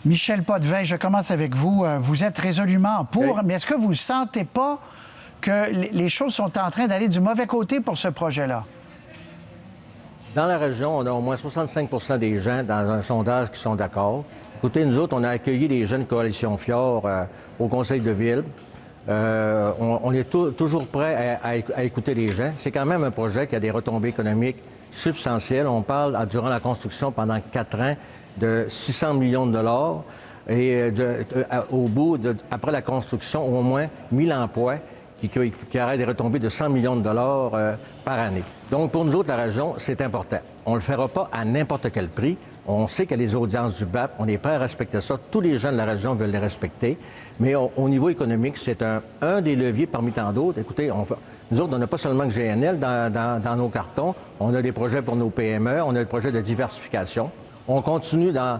Michel Potvin, je commence avec vous. Vous êtes résolument pour, Oui. mais est-ce que vous ne sentez pas que les choses sont en train d'aller du mauvais côté pour ce projet-là? Dans la région, on a au moins 65 des gens dans un sondage qui sont d'accord. Écoutez, nous autres, on a accueilli les jeunes coalitions Fjord au conseil de ville. On est toujours prêt à écouter les gens. C'est quand même un projet qui a des retombées économiques substantielles. On parle, durant la construction, pendant 4 ans, de 600 millions de dollars. Et après la construction, au moins 1000 emplois qui auraient des retombées de 100 millions de dollars par année. Donc, pour nous autres, la région, c'est important. On ne le fera pas à n'importe quel prix. On sait qu'il y a les audiences du BAP. On est prêt à respecter ça. Tous les gens de la région veulent les respecter. Mais au niveau économique, c'est un des leviers parmi tant d'autres. Écoutez, nous autres, on n'a pas seulement que GNL dans nos cartons. On a des projets pour nos PME. On a des projets de diversification. On continue dans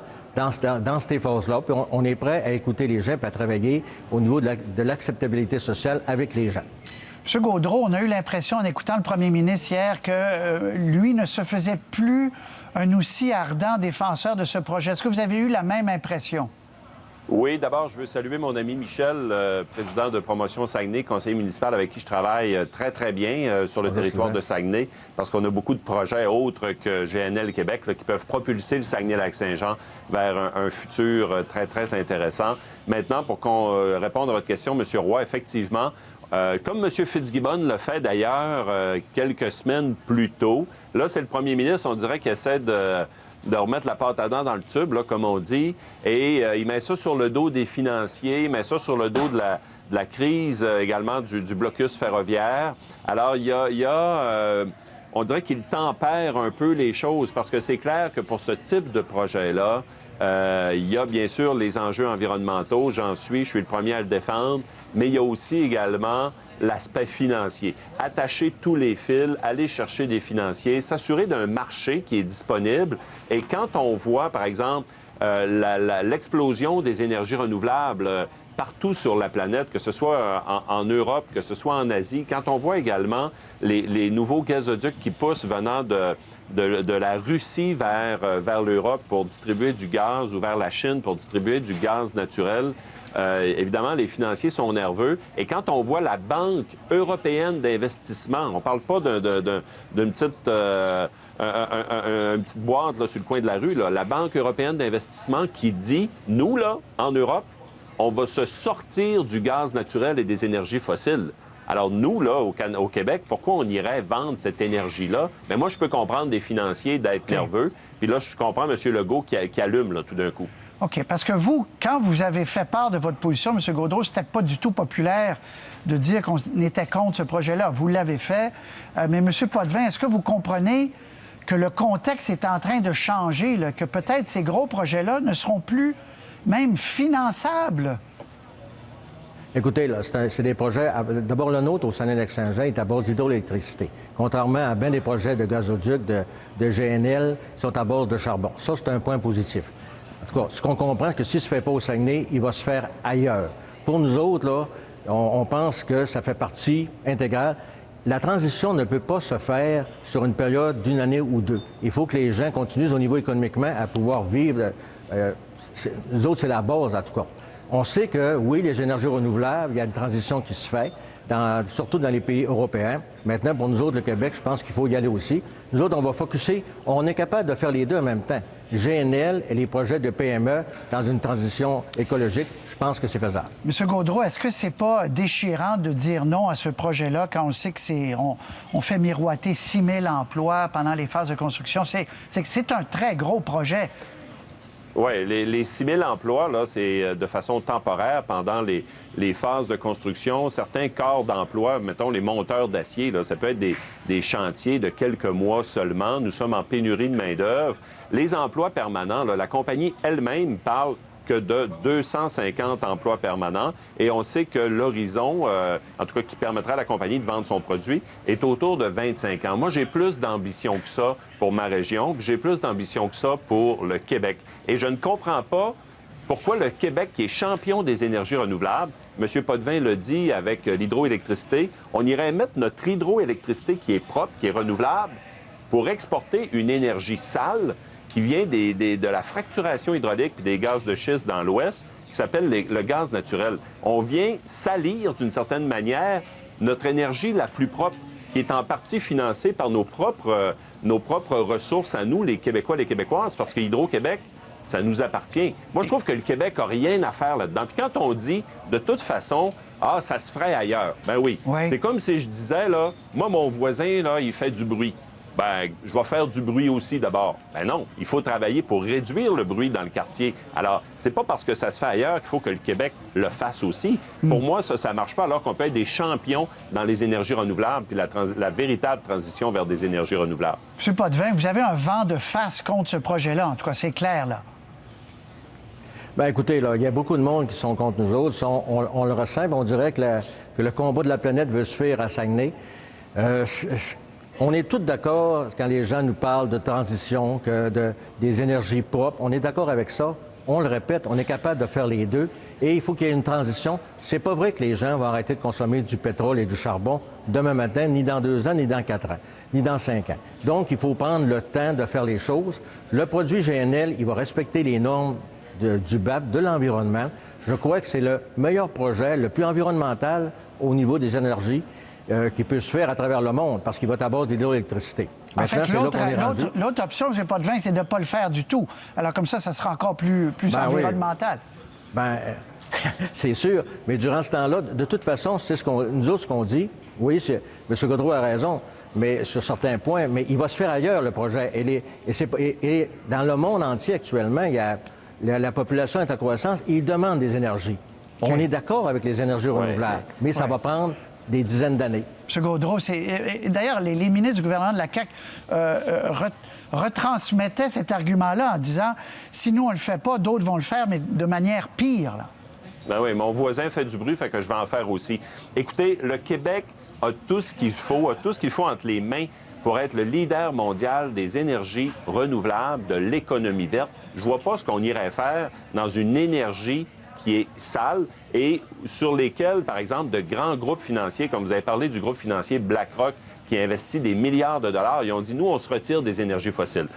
ces phases-là, puis on est prêt à écouter les gens et à travailler au niveau de l'acceptabilité sociale avec les gens. M. Gaudreault, on a eu l'impression, en écoutant le premier ministre hier, que lui ne se faisait plus un aussi ardent défenseur de ce projet. Est-ce que vous avez eu la même impression? Oui, d'abord, je veux saluer mon ami Michel, président de Promotion Saguenay, conseiller municipal avec qui je travaille très, très bien sur le territoire de Saguenay, parce qu'on a beaucoup de projets autres que GNL Québec là, qui peuvent propulser le Saguenay-Lac-Saint-Jean vers un futur très, très intéressant. Maintenant, pour qu'on réponde à votre question, M. Roy, effectivement, comme M. Fitzgibbon l'a fait d'ailleurs quelques semaines plus tôt, là, c'est le premier ministre, on dirait qu'il essaie de remettre la pâte à dents dans le tube, là, comme on dit, et il met ça sur le dos des financiers, il met ça sur le dos de la crise également du blocus ferroviaire. Alors, on dirait qu'il tempère un peu les choses, parce que c'est clair que pour ce type de projet-là, il y a bien sûr les enjeux environnementaux, je suis le premier à le défendre, mais il y a aussi également l'aspect financier. Attacher tous les fils, aller chercher des financiers, s'assurer d'un marché qui est disponible. Et quand on voit, par exemple, l'explosion des énergies renouvelables partout sur la planète, que ce soit en Europe, que ce soit en Asie, quand on voit également les nouveaux gazoducs qui poussent venant de la Russie vers l'Europe pour distribuer du gaz ou vers la Chine pour distribuer du gaz naturel, évidemment, les financiers sont nerveux. Et quand on voit la Banque européenne d'investissement, on ne parle pas d'une petite, une petite boîte là, sur le coin de la rue, là, la Banque européenne d'investissement qui dit, nous, là, en Europe, on va se sortir du gaz naturel et des énergies fossiles. Alors, nous, là, au Québec, pourquoi on irait vendre cette énergie-là? Bien, moi, je peux comprendre des financiers d'être nerveux. Puis là, je comprends M. Legault qui allume, là, tout d'un coup. OK, parce que vous, quand vous avez fait part de votre position, M. Gaudreault, c'était pas du tout populaire de dire qu'on était contre ce projet-là. Vous l'avez fait. Mais M. Potvin, est-ce que vous comprenez que le contexte est en train de changer, là, que peut-être ces gros projets-là ne seront plus même finançables? Écoutez, là, c'est des projets... D'abord, le nôtre au Saguenay-Lac-Saint-Jean est à base d'hydroélectricité, contrairement à bien des projets de gazoducs, de GNL, qui sont à base de charbon. Ça, c'est un point positif. En tout cas, ce qu'on comprend, c'est que si ça ne se fait pas au Saguenay, il va se faire ailleurs. Pour nous autres, là, on pense que ça fait partie intégrale. La transition ne peut pas se faire sur une période d'une année ou deux. Il faut que les gens continuent au niveau économiquement à pouvoir vivre. Nous autres, c'est la base, en tout cas. On sait que, oui, les énergies renouvelables, il y a une transition qui se fait, surtout dans les pays européens. Maintenant, pour nous autres, le Québec, je pense qu'il faut y aller aussi. Nous autres, on va focusser. On est capable de faire les deux en même temps. GNL et les projets de PME dans une transition écologique, je pense que c'est faisable. M. Gaudreault, est-ce que c'est pas déchirant de dire non à ce projet-là quand on sait que on fait miroiter 6 000 emplois pendant les phases de construction? C'est un très gros projet. Oui, les 6 000 emplois, là, c'est de façon temporaire pendant les phases de construction. Certains corps d'emploi, mettons les monteurs d'acier, là, ça peut être des chantiers de quelques mois seulement. Nous sommes en pénurie de main-d'œuvre. Les emplois permanents, là, la compagnie elle-même parle que de 250 emplois permanents. Et on sait que l'horizon, en tout cas qui permettra à la compagnie de vendre son produit, est autour de 25 ans. Moi, j'ai plus d'ambition que ça pour ma région, puis j'ai plus d'ambition que ça pour le Québec. Et je ne comprends pas pourquoi le Québec, qui est champion des énergies renouvelables, M. Potvin l'a dit avec l'hydroélectricité, on irait mettre notre hydroélectricité qui est propre, qui est renouvelable, pour exporter une énergie sale qui vient de la fracturation hydraulique et des gaz de schiste dans l'Ouest, qui s'appelle le gaz naturel. On vient salir, d'une certaine manière, notre énergie la plus propre, qui est en partie financée par nos propres ressources à nous, les Québécois, les Québécoises, parce que Hydro-Québec, ça nous appartient. Moi, je trouve que le Québec n'a rien à faire là-dedans. Puis quand on dit, de toute façon, ça se ferait ailleurs, ben oui. C'est comme si je disais, là, moi, mon voisin, là, il fait du bruit. Ben, je vais faire du bruit aussi d'abord. Ben non, il faut travailler pour réduire le bruit dans le quartier. Alors, c'est pas parce que ça se fait ailleurs qu'il faut que le Québec le fasse aussi. Pour moi, ça marche pas, alors qu'on peut être des champions dans les énergies renouvelables puis la véritable transition vers des énergies renouvelables. M. Potvin, vous avez un vent de face contre ce projet-là. En tout cas, c'est clair, là. Bien, écoutez, là, il y a beaucoup de monde qui sont contre nous autres. On le ressent, on dirait que le combat de la planète veut se faire à Saguenay. On est tous d'accord quand les gens nous parlent de transition, des énergies propres. On est d'accord avec ça. On le répète, on est capable de faire les deux. Et il faut qu'il y ait une transition. C'est pas vrai que les gens vont arrêter de consommer du pétrole et du charbon demain matin, ni dans 2 ans, ni dans 4 ans, ni dans 5 ans. Donc, il faut prendre le temps de faire les choses. Le produit GNL, il va respecter les normes du BAP, de l'environnement. Je crois que c'est le meilleur projet, le plus environnemental au niveau des énergies qui peut se faire à travers le monde, parce qu'il va être à base d'hydroélectricité. En fait, l'autre option, M. Potvin, c'est de ne pas le faire du tout. Alors comme ça sera encore plus environnemental. Oui. Bien, c'est sûr. Mais durant ce temps-là, de toute façon, c'est nous autres, ce qu'on dit. Oui, M. Gaudreau a raison, mais sur certains points, mais il va se faire ailleurs, le projet. Et dans le monde entier, actuellement, il y a la population est en croissance et ils demandent des énergies. Okay. On est d'accord avec les énergies renouvelables, mais ça va prendre des dizaines d'années. M. Gaudreau, d'ailleurs, les ministres du gouvernement de la CAQ retransmettaient cet argument-là en disant si nous, on ne le fait pas, d'autres vont le faire, mais de manière pire. Là. Ben oui, mon voisin fait du bruit, fait que je vais en faire aussi. Écoutez, le Québec a tout ce qu'il faut, entre les mains pour être le leader mondial des énergies renouvelables, de l'économie verte. Je vois pas ce qu'on irait faire dans une énergie qui est sale et sur lesquelles, par exemple, de grands groupes financiers, comme vous avez parlé du groupe financier BlackRock, qui investit des milliards de dollars, ils ont dit, nous, on se retire des énergies fossiles.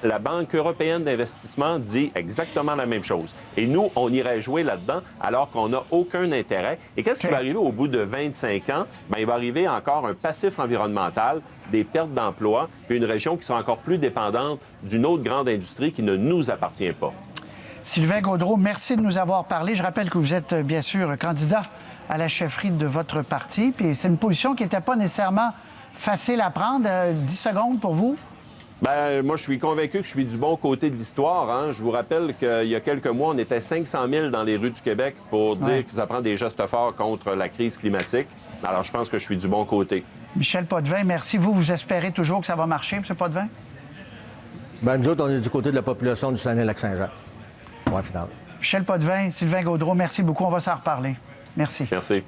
La Banque européenne d'investissement dit exactement la même chose. Et nous, on irait jouer là-dedans alors qu'on n'a aucun intérêt. Et qu'est-ce qui va arriver au bout de 25 ans? Bien, il va arriver encore un passif environnemental, des pertes d'emplois, puis une région qui sera encore plus dépendante d'une autre grande industrie qui ne nous appartient pas. Sylvain Gaudreau, merci de nous avoir parlé. Je rappelle que vous êtes, bien sûr, candidat à la chefferie de votre parti. Puis c'est une position qui n'était pas nécessairement facile à prendre. 10 secondes pour vous? Bien, moi, je suis convaincu que je suis du bon côté de l'histoire. Hein. Je vous rappelle qu'il y a quelques mois, on était 500 000 dans les rues du Québec pour dire que ça prend des gestes forts contre la crise climatique. Alors, je pense que je suis du bon côté. Michel Potvin, merci. Vous espérez toujours que ça va marcher, M. Potvin? Bien, nous autres, on est du côté de la population du Saguenay-Lac-Saint-Jean. Point final. Michel Potvin, Sylvain Gaudreau, merci beaucoup. On va s'en reparler. Merci. Merci.